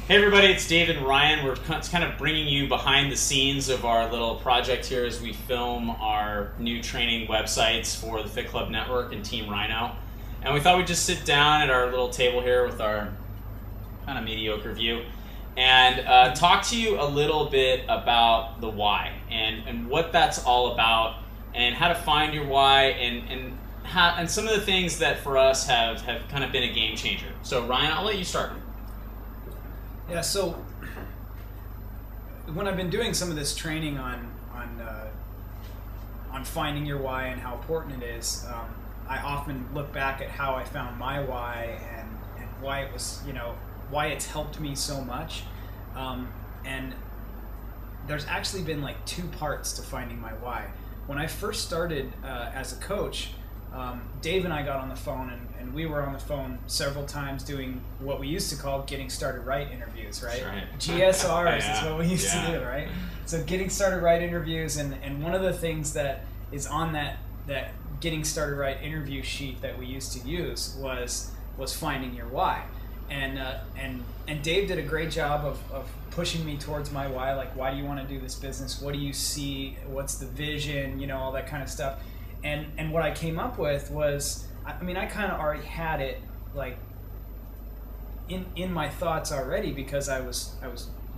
Hey everybody, it's Dave and Ryan. We're kind of bringing you behind the scenes of our little project here as we film our new training websites for the Fit Club Network and Team Rhino. And we thought we'd just sit down at our little table here with our kind of mediocre view and talk to you a little bit about the why and what that's all about and how to find your why and some of the things that for us have kind of been a game changer. So Ryan, I'll let you start. Yeah, so when I've been doing some of this training on finding your why and how important it is, I often look back at how I found my why and why it was, why it's helped me so much. And there's actually been like two parts to finding my why. When I first started as a coach, Dave and I got on the phone and we were on the phone several times doing what we used to call getting started right interviews, right? GSRs is what we used to do, right? So getting started right interviews, and one of the things that is on that getting started right interview sheet that we used to use was finding your why. And Dave did a great job of pushing me towards my why, like why do you want to do this business? What do you see? What's the vision? All that kind of stuff. And what I came up with was, I kind of already had it like in my thoughts already, because I was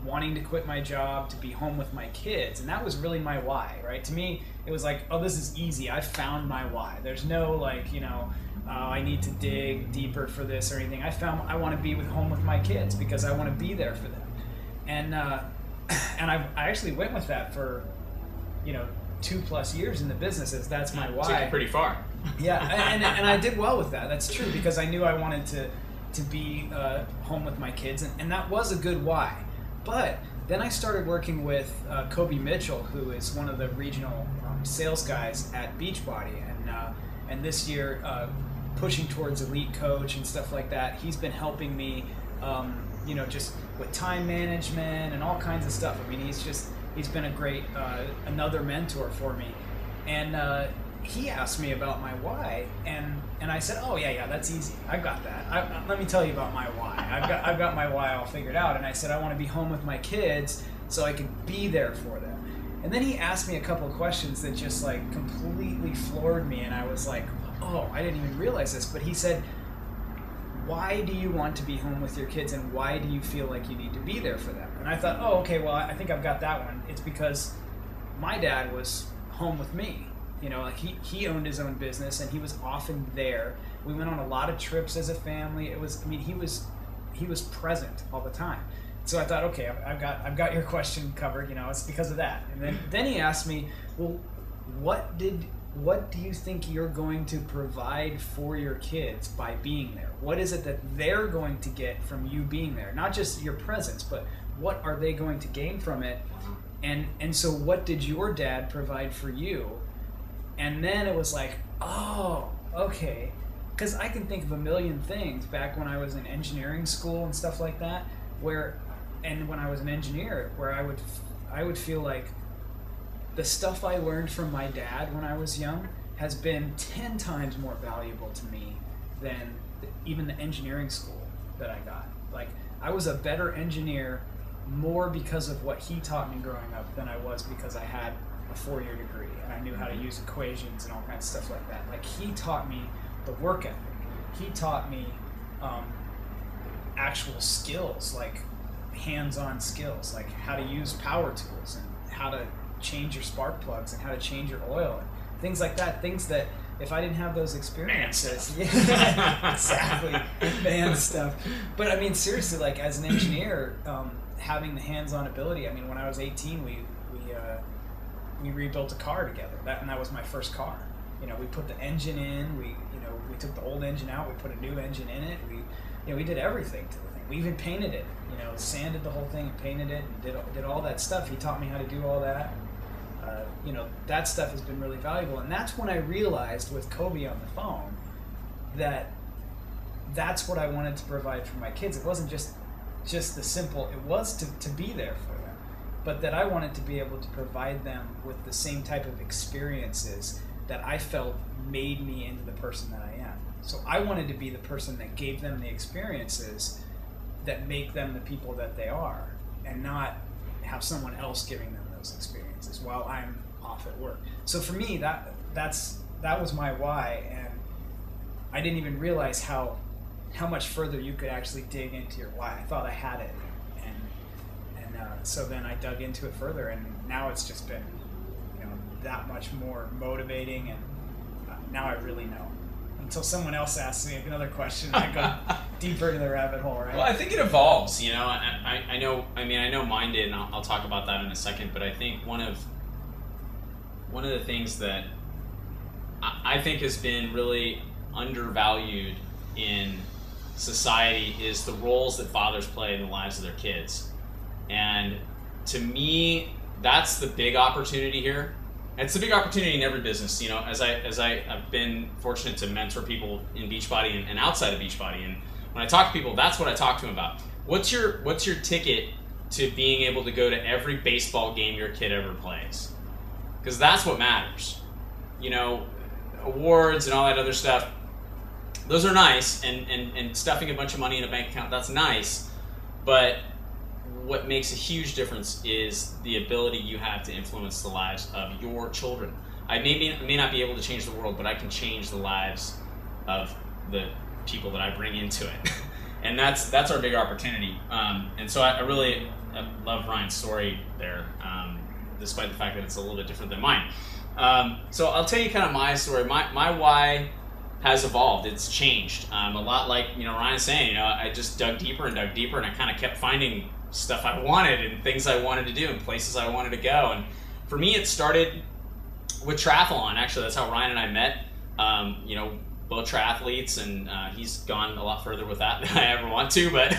wanting to quit my job to be home with my kids, and that was really my why, right? To me, it was like, oh, this is easy. I found my why. There's no like, I need to dig deeper for this or anything. I want to be home with my kids because I want to be there for them, and I actually went with that for 2+ years in the business, as that's my why. Took it pretty far. Yeah, and I did well with that. That's true, because I knew I wanted to be home with my kids, and that was a good why. But then I started working with Kobe Mitchell, who is one of the regional sales guys at Beachbody, and this year pushing towards elite coach and stuff like that. He's been helping me, just with time management and all kinds of stuff. He's been a great, another mentor for me. And he asked me about my why, and I said, oh yeah, that's easy. I've got that. Let me tell you about my why. I've got my why all figured out. And I said, I want to be home with my kids so I can be there for them. And then he asked me a couple of questions that just like completely floored me. And I was like, oh, I didn't even realize this. But he said, why do you want to be home with your kids, and why do you feel like you need to be there for them? And I thought, oh, okay, well, I think I've got that one. It's because my dad was home with me. Like he owned his own business, and he was often there. We went on a lot of trips as a family. He was present all the time. So I thought, okay, I've got your question covered. It's because of that. And then he asked me, well, what do you think you're going to provide for your kids by being there? What is it that they're going to get from you being there? Not just your presence, but what are they going to gain from it? And so what did your dad provide for you? And then it was like, oh, okay. Because I can think of a million things back when I was in engineering school and stuff like that, and when I was an engineer, where I would feel like the stuff I learned from my dad when I was young has been 10 times more valuable to me than even the engineering school that I got. Like, I was a better engineer more because of what he taught me growing up than I was because I had a 4-year degree and I knew how to use equations and all kinds of stuff like that. Like, he taught me the work ethic. He taught me actual skills, like hands-on skills, like how to use power tools and how to change your spark plugs and how to change your oil and things like that. Things that if I didn't have those experiences, yeah, exactly, man stuff. But seriously, like as an engineer, having the hands-on ability. When I was 18, we rebuilt a car together. That was my first car. We put the engine in. We took the old engine out. We put a new engine in it. We did everything to the thing. We even painted it. Sanded the whole thing and painted it and did all that stuff. He taught me how to do all that. That stuff has been really valuable. And that's when I realized with Kobe on the phone that that's what I wanted to provide for my kids. It wasn't just the simple, it was to be there for them, but that I wanted to be able to provide them with the same type of experiences that I felt made me into the person that I am. So I wanted to be the person that gave them the experiences that make them the people that they are, and not have someone else giving them those experiences while I'm off at work. So for me, that was my why, and I didn't even realize how much further you could actually dig into your why. I thought I had it, and so then I dug into it further, and now it's just been, that much more motivating, and now I really know. Until someone else asks me another question, I go deeper into the rabbit hole, right? Well, I think it evolves. I know mine did, and I'll talk about that in a second. But I think one of the things that I think has been really undervalued in society is the roles that fathers play in the lives of their kids. And to me, that's the big opportunity here. It's a big opportunity in every business, as I've been fortunate to mentor people in Beachbody and outside of Beachbody. And when I talk to people, that's what I talk to them about. What's your ticket to being able to go to every baseball game your kid ever plays? Because that's what matters. Awards and all that other stuff, those are nice, and stuffing a bunch of money in a bank account, that's nice. But what makes a huge difference is the ability you have to influence the lives of your children. I may not be able to change the world, but I can change the lives of the people that I bring into it. And that's our big opportunity. And so I really love Ryan's story there, despite the fact that it's a little bit different than mine. So I'll tell you kind of my story. My why has evolved. It's changed. A lot like Ryan's saying. I just dug deeper, and I kind of kept finding stuff I wanted and things I wanted to do and places I wanted to go. And for me, it started with triathlon. Actually, that's how Ryan and I met. Both triathletes, and he's gone a lot further with that than I ever want to, but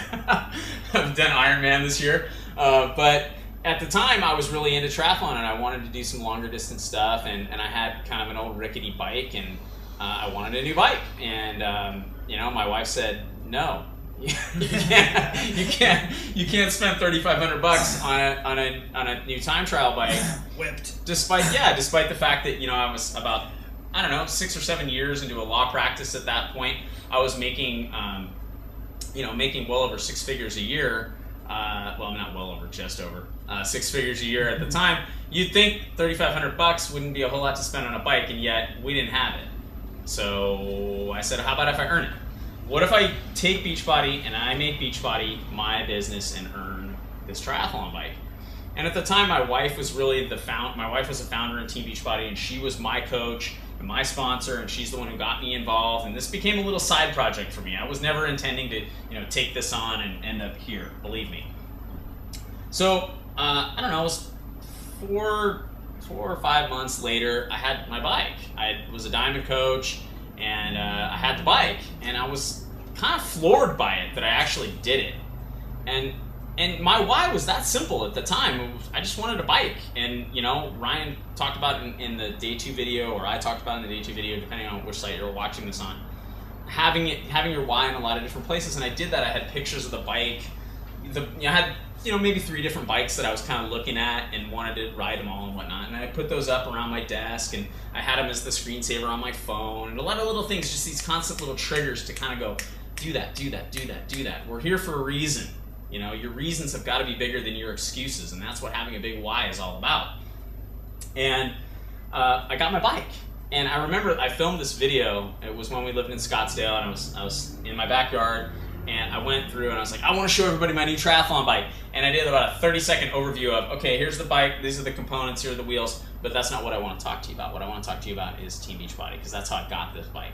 I've done Ironman this year. But at the time, I was really into triathlon, and I wanted to do some longer distance stuff, and I had kind of an old rickety bike, and I wanted a new bike. And my wife said, no. you can't spend $3,500 on a new time trial bike. Whipped. Despite the fact that I was about 6 or 7 years into a law practice at that point. I was making well over 6 figures a year. Well, not well over, just over 6 figures a year at the time. You'd think $3,500 wouldn't be a whole lot to spend on a bike, and yet we didn't have it. So I said, how about if I earn it? What if I take Beachbody and I make Beachbody my business and earn this triathlon bike? And at the time, my wife was really my wife was a founder in Team Beachbody, and she was my coach and my sponsor, and she's the one who got me involved. And this became a little side project for me. I was never intending to, take this on and end up here, believe me. So, it was 4 or 5 months later, I had my bike. I was a Diamond coach, and I had the bike, and I was kind of floored by it that I actually did it. And my why was that simple at the time. I just wanted a bike. And, Ryan talked about it in the day 2 video, or I talked about it in the day 2 video, depending on which site you're watching this on. Having your why in a lot of different places. And I did that. I had pictures of the bike. I had, maybe 3 different bikes that I was kind of looking at and wanted to ride them all and whatnot. And I put those up around my desk, and I had them as the screensaver on my phone. And a lot of little things, just these constant little triggers to kind of go, do that, do that, do that, do that. We're here for a reason. Your reasons have got to be bigger than your excuses, and that's what having a big why is all about. And I got my bike, and I remember I filmed this video. It was when we lived in Scottsdale, and I was in my backyard, and I went through, and I was like, I want to show everybody my new triathlon bike. And I did about a 30-second overview of, okay, here's the bike, these are the components, here are the wheels, but that's not what I want to talk to you about. What I want to talk to you about is Team Beachbody, because that's how I got this bike.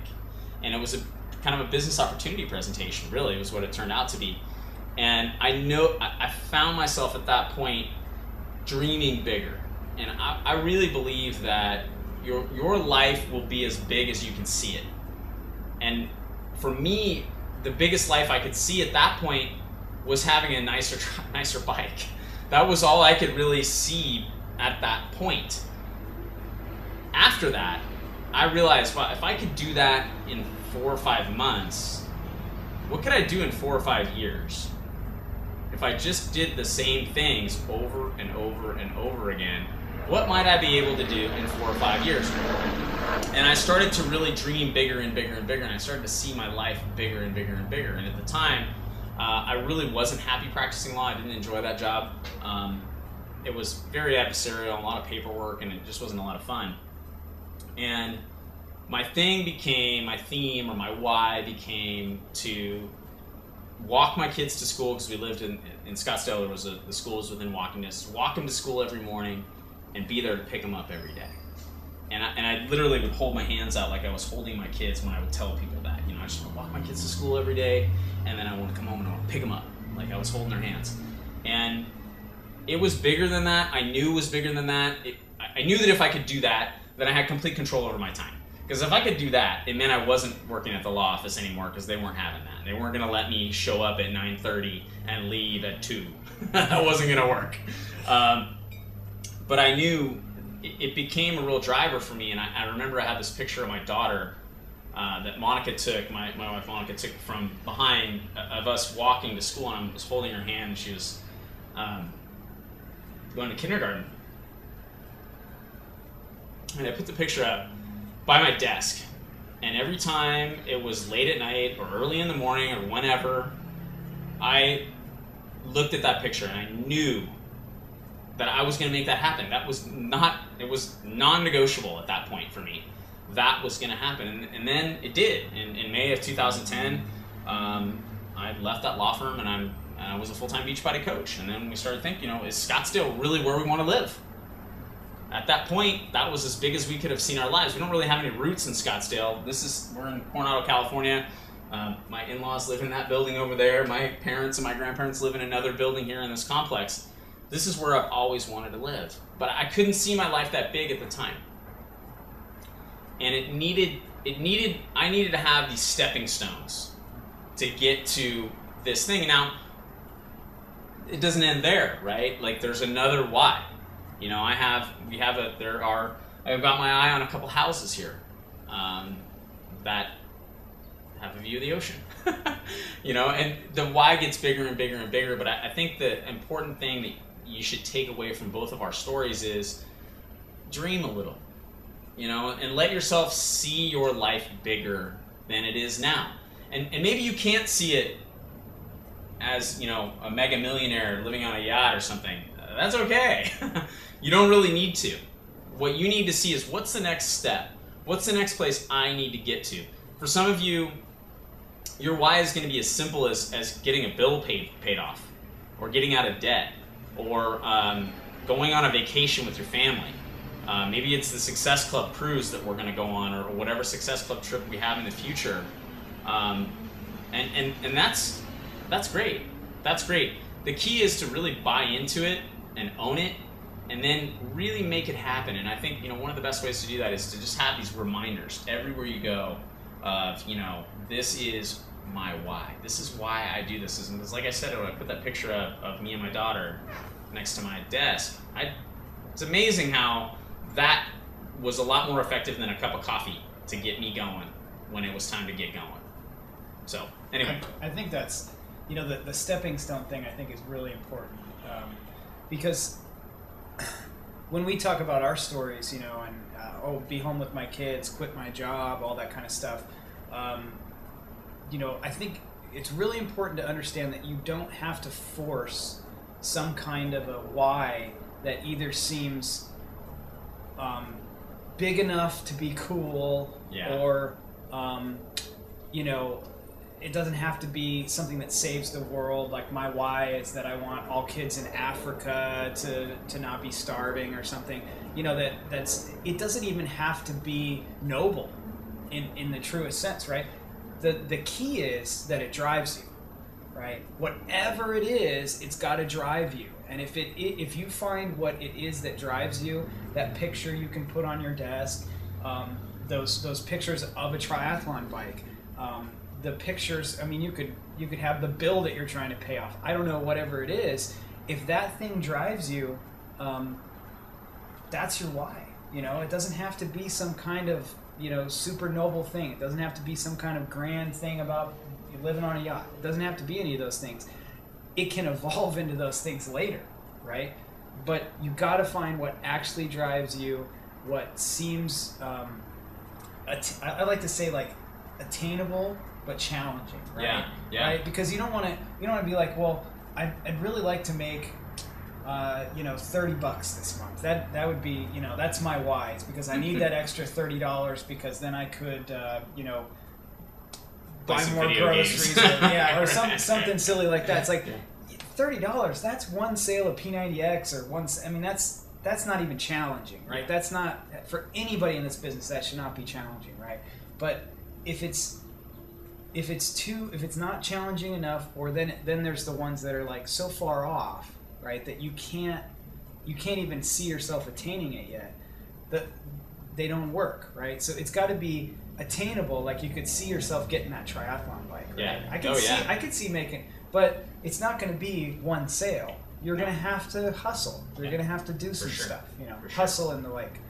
And it was kind of a business opportunity presentation, really, was what it turned out to be. And I found myself at that point dreaming bigger. And I really believe that your life will be as big as you can see it. And for me, the biggest life I could see at that point was having a nicer bike. That was all I could really see at that point. After that, I realized, well, if I could do that in 4 or 5 months, what could I do in 4 or 5 years? If I just did the same things over and over and over again, what might I be able to do in 4 or 5 years? And I started to really dream bigger and bigger and bigger, and I started to see my life bigger and bigger and bigger. And at the time, I really wasn't happy practicing law. I didn't enjoy that job. It was very adversarial, a lot of paperwork, and it just wasn't a lot of fun. And my theme or my why became to walk my kids to school, because we lived in Scottsdale. There was the school was within walking distance. Walk them to school every morning and be there to pick them up every day. And I literally would hold my hands out like I was holding my kids when I would tell people that. I just want to walk my kids to school every day, and then I want to come home and I want to pick them up, like I was holding their hands. And it was bigger than that. I knew it was bigger than that. I knew that if I could do that, then I had complete control over my time. Because if I could do that, it meant I wasn't working at the law office anymore, because they weren't having that. They weren't going to let me show up at 9:30 and leave at 2. That wasn't going to work. But I knew it became a real driver for me. And I remember I had this picture of my daughter that Monica took, my wife Monica took from behind, of us walking to school, and I was holding her hand, and she was going to kindergarten. And I put the picture up by my desk, and every time it was late at night or early in the morning or whenever, I looked at that picture and I knew that I was going to make that happen. It was non-negotiable at that point for me. That was going to happen, and then it did. In May of 2010, I left that law firm, and I was a full-time beach body coach. And then we started thinking, is Scottsdale really where we want to live? At that point, that was as big as we could have seen our lives. We don't really have any roots in Scottsdale. We're in Coronado, California. My in-laws live in that building over there. My parents and my grandparents live in another building here in this complex. This is where I've always wanted to live. But I couldn't see my life that big at the time. And I needed to have these stepping stones to get to this thing. Now, it doesn't end there, right? Like, there's another why. I've got my eye on a couple houses here that have a view of the ocean. And the why gets bigger and bigger and bigger, but I think the important thing that you should take away from both of our stories is dream a little, and let yourself see your life bigger than it is now. And maybe you can't see it as, a mega millionaire living on a yacht or something. That's okay. You don't really need to. What you need to see is, what's the next step? What's the next place I need to get to? For some of you, your why is going to be as simple as getting a bill paid off, or getting out of debt, or going on a vacation with your family. Maybe it's the Success Club cruise that we're going to go on, or whatever Success Club trip we have in the future. And that's great. That's great. The key is to really buy into it and own it, and then really make it happen. And I think, one of the best ways to do that is to just have these reminders everywhere you go of, this is my why. This is why I do this. And like I said, when I put that picture of me and my daughter next to my desk, it's amazing how that was a lot more effective than a cup of coffee to get me going when it was time to get going. So, anyway. I think that's, the stepping stone thing, I think, is really important. Because when we talk about our stories, and be home with my kids, quit my job, all that kind of stuff, I think it's really important to understand that you don't have to force some kind of a why that either seems big enough to be cool, or it doesn't have to be something that saves the world. Like, my why is that I want all kids in Africa to not be starving or something. It doesn't even have to be noble in the truest sense, right? The key is that it drives you, right? Whatever it is, it's got to drive you. And if you find what it is that drives you, that picture you can put on your desk, those pictures of a triathlon bike, the pictures, you could have the bill that you're trying to pay off. I don't know, whatever it is. If that thing drives you, that's your why. It doesn't have to be some kind of, super noble thing. It doesn't have to be some kind of grand thing about you living on a yacht. It doesn't have to be any of those things. It can evolve into those things later, right? But you got to find what actually drives you, what seems, I like to say, like, attainable but challenging, right? Yeah. Right? Because you don't want to be like, well, I'd really like to make $30 this month. That would be, that's my why. It's because I need that extra $30 because then I could, buy more groceries or something silly like that. It's like $30. That's one sale of P90X or one. I mean, that's not even challenging, right? That's not for anybody in this business. That should not be challenging, right? But if it's not challenging enough, or then there's the ones that are like so far off, right, that you can't even see yourself attaining it yet, that they don't work, right? So it's got to be attainable. Like you could see yourself getting that triathlon bike, right? Yeah. I could see making, but it's not going to be one sale. You're going to have to hustle. You're going to have to do some stuff, hustle in the like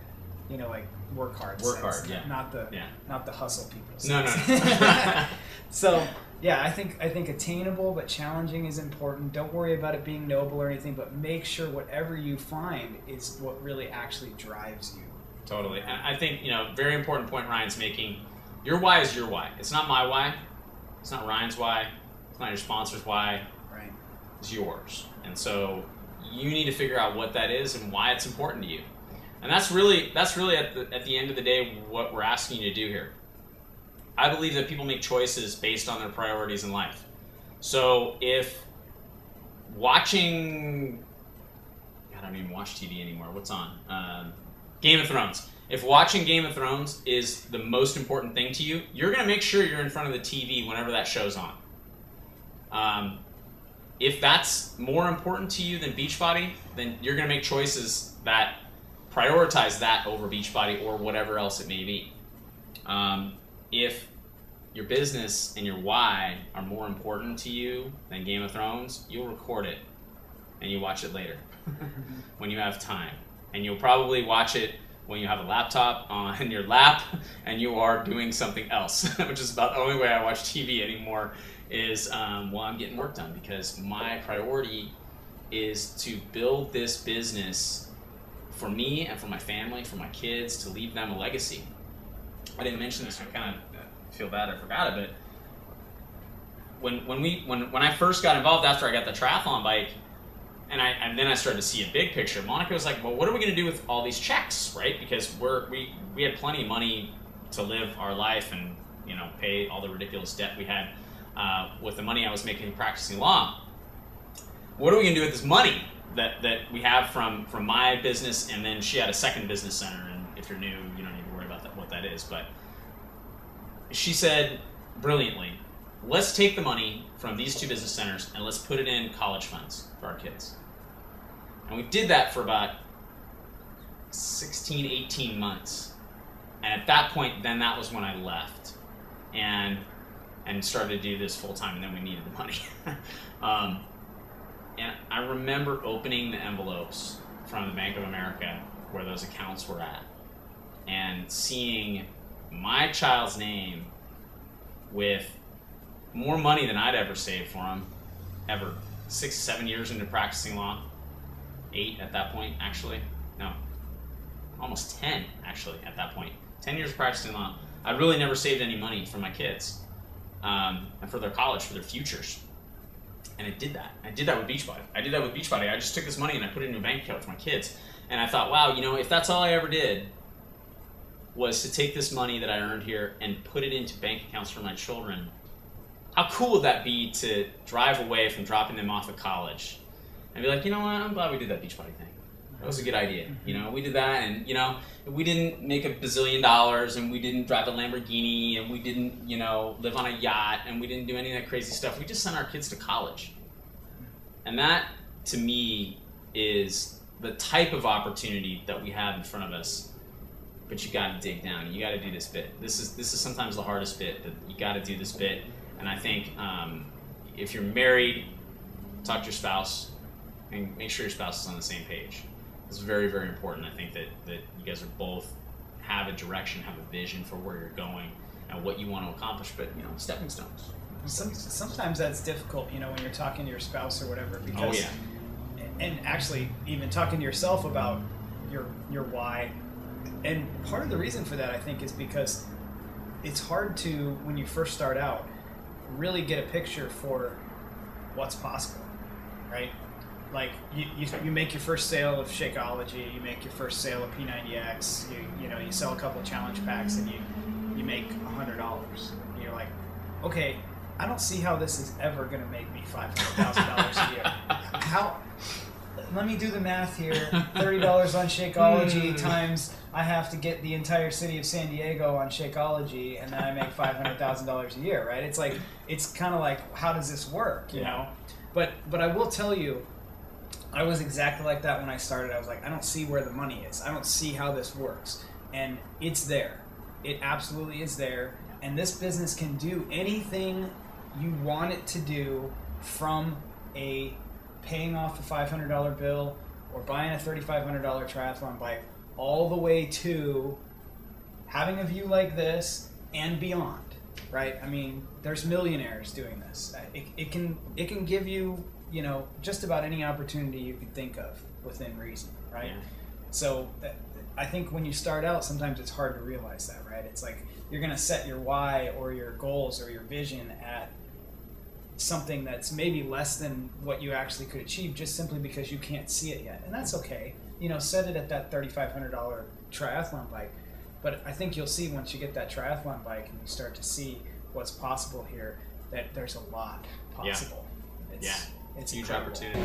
work hard. Work sense, hard, yeah. Not the hustle people. No. So yeah, I think attainable but challenging is important. Don't worry about it being noble or anything, but make sure whatever you find is what really actually drives you. Totally. And I think, very important point Ryan's making. Your why is your why. It's not my why. It's not Ryan's why. It's not your sponsor's why. Right. It's yours. And so you need to figure out what that is and why it's important to you. And that's really at the end of the day what we're asking you to do here. I believe that people make choices based on their priorities in life. So if watching, I don't even watch TV anymore. What's on? Game of Thrones. If watching Game of Thrones is the most important thing to you, you're going to make sure you're in front of the TV whenever that show's on. If that's more important to you than Beachbody, then you're going to make choices that prioritize that over Beachbody or whatever else it may be. If your business and your why are more important to you than Game of Thrones, you'll record it and you watch it later when you have time. And you'll probably watch it when you have a laptop on your lap and you are doing something else, which is about the only way I watch TV anymore is while I'm getting work done, because my priority is to build this business for me and for my family, for my kids, to leave them a legacy. I didn't mention this, I kind of feel bad I forgot it, but when I first got involved after I got the triathlon bike, and then I started to see a big picture, Monica was like, well, what are we going to do with all these checks, right? Because we had plenty of money to live our life and pay all the ridiculous debt we had with the money I was making practicing law. What are we going to do with this money that we have from my business? And then she had a second business center, and if you're new, you don't need to worry about what that is. But she said brilliantly, let's take the money from these two business centers and let's put it in college funds for our kids. And we did that for about 16, 18 months. And at that point, then that was when I left and started to do this full time, and then we needed the money. And I remember opening the envelopes from the Bank of America where those accounts were at and seeing my child's name with more money than I'd ever saved for him, ever. 6, 7 years into practicing law. 8 at that point, actually. No, almost 10, actually, at that point. 10 years of practicing law. I really never saved any money for my kids and for their college, for their futures. And I did that. I did that with Beachbody. I just took this money and I put it into a bank account for my kids. And I thought, wow, if that's all I ever did was to take this money that I earned here and put it into bank accounts for my children, how cool would that be to drive away from dropping them off at college and be like, you know what, I'm glad we did that Beachbody thing. That was a good idea. We did that, and we didn't make $1 bazillion, and we didn't drive a Lamborghini, and we didn't, live on a yacht, and we didn't do any of that crazy stuff. We just sent our kids to college. And that, to me, is the type of opportunity that we have in front of us. But you got to dig down. You got to do this bit. This is sometimes the hardest bit. But you got to do this bit. And I think if you're married, talk to your spouse and make sure your spouse is on the same page. It's very, very important. I think that you guys are both have a direction, have a vision for where you're going and what you want to accomplish, but stepping stones. Sometimes that's difficult, when you're talking to your spouse or whatever, because and actually even talking to yourself about your why. And part of the reason for that, I think, is because it's hard to, when you first start out, really get a picture for what's possible, right? Like you make your first sale of Shakeology, you make your first sale of P90X, you sell a couple challenge packs, and you make $100. And you're like, okay, I don't see how this is ever going to make me $500,000 a year. How? Let me do the math here. $30 on Shakeology times I have to get the entire city of San Diego on Shakeology, and then I make $500,000 a year, right? It's like, it's kind of like, how does this work, you know? But I will tell you, I was exactly like that when I started. I was like, I don't see where the money is. I don't see how this works. And it's there. It absolutely is there. And this business can do anything you want it to do, from a paying off a $500 bill or buying a $3,500 triathlon bike, all the way to having a view like this and beyond, right? I mean, there's millionaires doing this. It can give you, just about any opportunity you could think of within reason, right? Yeah. So I think when you start out, sometimes it's hard to realize that, right? It's like you're going to set your why or your goals or your vision at something that's maybe less than what you actually could achieve, just simply because you can't see it yet. And that's okay. Set it at that $3,500 triathlon bike. But I think you'll see, once you get that triathlon bike and you start to see what's possible here, that there's a lot possible. It's a huge incredible opportunity.